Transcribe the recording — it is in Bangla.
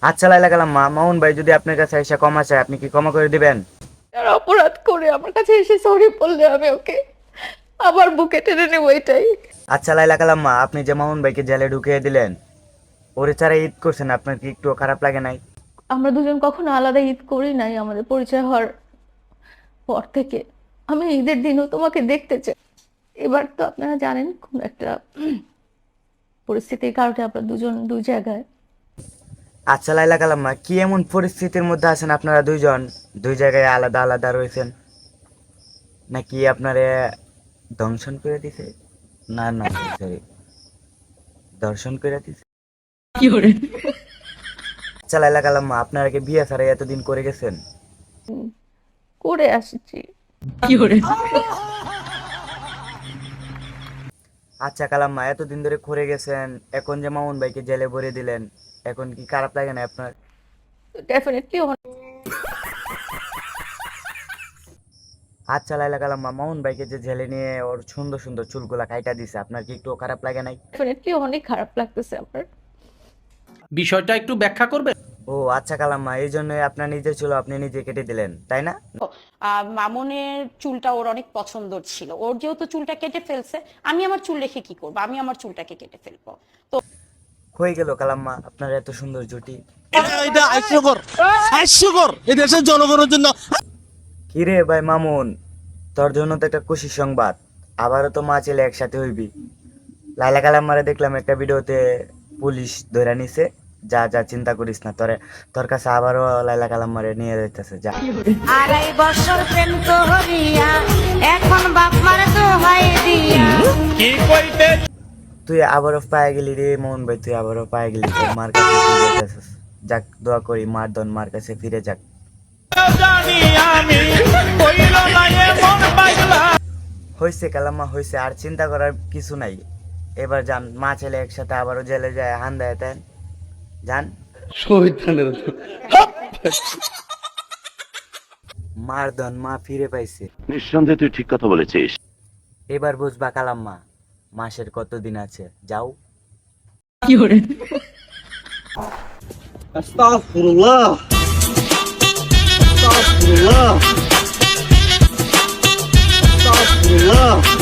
আচ্ছা লাইলা কালাম মা, মামুন ভাই যদি আপনার কাছে এসে ক্ষমা চায়, আপনি কি ক্ষমা করে দিবেন? আর অপরাধ করে আমার কাছে এসে সরি বললে আমি ওকে আবার বুকে টেনে নেবো, এটাই। আচ্ছা লাইলা কালাম মা, আপনি যে মামুন ভাইকে জেলে ঢুকিয়ে দিলেন, ওরে ছাড়া ঈদ করছেন, আপনার কি একটু খারাপ লাগে নাই? আমরা দুজন কখনো আলাদা ঈদ করি নাই, আমাদের পরিচয় হওয়ার পর থেকে। আমি ঈদের দিনও তোমাকে দেখতে চাই। এবার তো আপনারা জানেন কোন একটা পরিস্থিতির কারণে আমরা দুজন দুই জায়গায়। আচ্ছা লাইলা কালাম মা, কি এমন পরিস্থিতির মধ্যে আছেন আপনারা দুইজন দুই জায়গায় আলাদা আলাদা রয়েছেন? নাকি আপনারে দংশন করে দিছে? না না, সরি, দর্শন করে দিছে। আচ্ছা লাইলা কালাম মা, আপনারা কি বিয়ে ছাড়াই এতদিন করে গেছেন? করে আসছি। আচ্ছা কালাম মা, এতদিন ধরে করে গেছেন, এখন যে মামুন ভাইকে জেলে ভরে দিলেন, এখন কি খারাপ লাগে না আপনার? ডেফিনেটলি। আচ্ছা লাইলা কালাম মা, মামুন ভাইকে যে জেলে নিয়ে ওর সুন্দর সুন্দর চুলগুলা কাইটা দিছে, আপনার কি একটু খারাপ লাগে নাই? ডেফিনেটলি অনেক খারাপ লাগতেছে আমার। বিষয়টা একটু ব্যাখ্যা করবে? ও আচ্ছা কালাম মা, এই জন্য আপনার নিজের চুল আপনি নিজে কেটে দিলেন, তাই না? মামুনের চুলটা ওর অনেক পছন্দ ছিল, ওর যেহেতু চুলটা কেটে ফেলছে, আমি আমার চুল রেখে কি করবো, আমি আমার চুলটাকে কেটে ফেলবো। তো হয়ে গেল কালাম মা, আপনার এত সুন্দর জুটি। এটা হাস্যকর এই দেশের জনগণের জন্য। কিরে ভাই মামুন, তোর জন্য তো একটা খুশি সংবাদ, আবারও তো মা ছেলে একসাথে হইবি। লাইলা কালাম মারে দেখলাম একটা ভিডিওতে পুলিশ ধরে নিছে। যা যা, চিন্তা করিস না, তোর কাছে আবারও লাইলা কালাম মারে নিয়ে যাইতেছে, যা। 2.5 বছর প্রেম করিয়া এখন বাপ মার দোহাই দিয়া। তুই আবারও পায়ে গেলি রে মোহন ভাই, তুই আবারও পায়ে গেলি, তোর মার কাছে ফিরে যাইতেছিস। যাক, দোয়া করি মার দন মার কাছে ফিরে যাক। হয়েছে কালাম্মা হয়েছে, আর চিন্তা করার কিছু নাই। এবার যান, মা ছেলে একসাথে আবারও জেলে যায়, হান দেয় তেন যান। মার দন মা ফিরে পাইছে। নিঃসন্দেহে তুই ঠিক কথা বলেছিস। এবার বুঝবা কালাম্মা, মাসের কতদিন আছে, যাও। আস্তাগফিরুল্লাহ, আস্তাগফিরুল্লাহ, আস্তাগফিরুল্লাহ।